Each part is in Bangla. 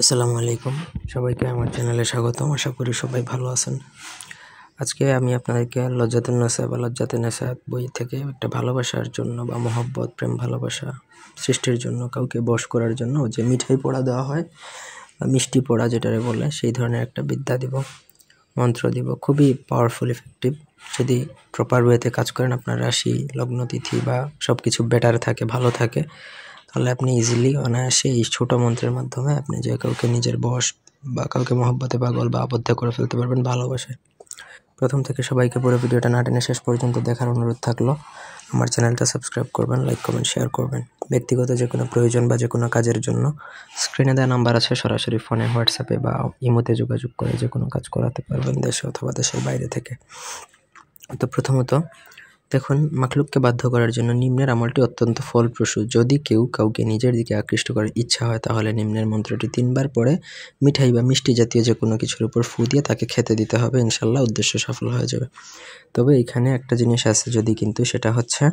আসসালামু আলাইকুম, সবাইকে আমার চ্যানেলে স্বাগতম। আশা করি সবাই ভালো আছেন। আজকে আমি আপনাদেরকে লজ্জাতুন্নেসা বা লজ্জাতুন্নেসা বই থেকে একটা ভালোবাসার জন্য বা মহব্বত, প্রেম, ভালোবাসা সৃষ্টির জন্য, কাউকে বশ করার জন্য যে মিঠাই পোড়া দেওয়া হয় বা মিষ্টি পোড়া যেটারে বলে, সেই ধরনের একটা বিদ্যা দিব, মন্ত্র দিব। খুবই পাওয়ারফুল, ইফেক্টিভ। যদি প্রপার ওয়েতে কাজ করেন, আপনার রাশি, লগ্ন, তিথি বা সব কিছু বেটার থাকে, ভালো থাকে, তাহলে আপনি ইজিলি অনায়াসে এই ছোটো মন্ত্রের মাধ্যমে আপনি যে কাউকে নিজের বশ বা কাউকে মহব্বতে পাগল বা আবদ্ধ করে ফেলতে পারবেন ভালোবাসে। প্রথম থেকে সবাইকে পুরো ভিডিওটা না টেনে শেষ পর্যন্ত দেখার অনুরোধ থাকলো। আমার চ্যানেলটা সাবস্ক্রাইব করবেন, লাইক, কমেন্ট, শেয়ার করবেন। ব্যক্তিগত যে কোনো প্রয়োজন বা যে কোনো কাজের জন্য স্ক্রিনে দেওয়া নাম্বার আছে, সরাসরি ফোনে, হোয়াটসঅ্যাপে বা ইমোতে যোগাযোগ করে যে কোনো কাজ করাতে পারবেন, দেশে অথবা দেশের বাইরে থেকে। তো প্রথমত দেখুন, মাখলুককে বাধ্য করার জন্য নিম্নের আমলটি অত্যন্ত ফলপ্রসূ। যদি কেউ কাউকে নিজের দিকে আকৃষ্ট করার ইচ্ছা হয়, তাহলে নিম্নের মন্ত্রটি 3 বার পরে মিঠাই বা মিষ্টি জাতীয় যে কোনো কিছুর উপর ফু দিয়ে তাকে খেতে দিতে হবে। ইনশাল্লাহ উদ্দেশ্য সফল হয়ে যাবে। তবে এখানে একটা জিনিস আছে, যদি, কিন্তু সেটা হচ্ছে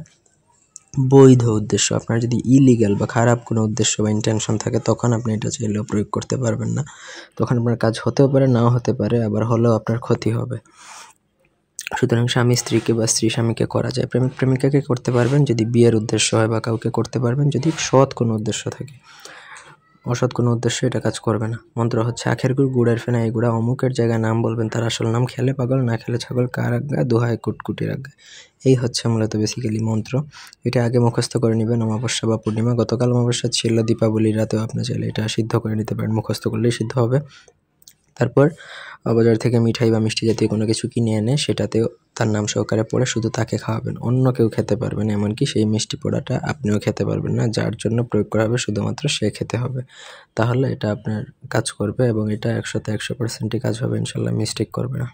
বৈধ উদ্দেশ্য। আপনার যদি ইলিগ্যাল বা খারাপ কোনো উদ্দেশ্য বা ইন্টেনশন থাকে, তখন আপনি এটা চাইলেও প্রয়োগ করতে পারবেন না। তখন আপনার কাজ হতেও পারে, নাও হতে পারে, আবার হলেও আপনার ক্ষতি হবে। সুতরাং স্বামী স্ত্রীকে বা স্ত্রী স্বামীকে করা যায়, প্রেমিক প্রেমিকাকে করতে পারবেন যদি বিয়ের উদ্দেশ্য হয়, বা কাউকে করতে পারবেন যদি সৎ কোনো উদ্দেশ্য থাকে। অসৎ কোনো উদ্দেশ্য এটা কাজ করবে না। মন্ত্র হচ্ছে: আখের গুড়, গুড়ের ফেনা, এই গুড়া অমুকের জায়গায় নাম বলবেন, তার আসল নাম খেলে পাগল, না খেলে ছাগল, কার আজ্ঞায় দোহায় কুটকুটির আজ্ঞায়। এই হচ্ছে মূলত বেসিক্যালি মন্ত্র। এটা আগে মুখস্থ করে নেবেন অমাবস্যা বা পূর্ণিমা। গতকাল অমাবস্যা ছিল, দীপাবলির রাতেও আপনি চাইলে এটা সিদ্ধ করে নিতে পারেন, মুখস্থ করলেই সিদ্ধ হবে। তারপর বাজার থেকে মিঠাই বা মিষ্টি জাতীয় কোনো কিছু কিনে এনে সেটাতেও তার নাম সহকারে পড়ে শুধু তাকে খাওয়াবেন, অন্য কেউ খেতে পারবে না। এমনকি সেই মিষ্টি পোড়াটা আপনিও খেতে পারবেন না। যার জন্য প্রয়োগ করা হবে শুধুমাত্র সে খেতে হবে। তাহলে এটা আপনার কাজ করবে এবং এটা 100% কাজ হবে, ইনশাল্লাহ মিস্টেক করবে না।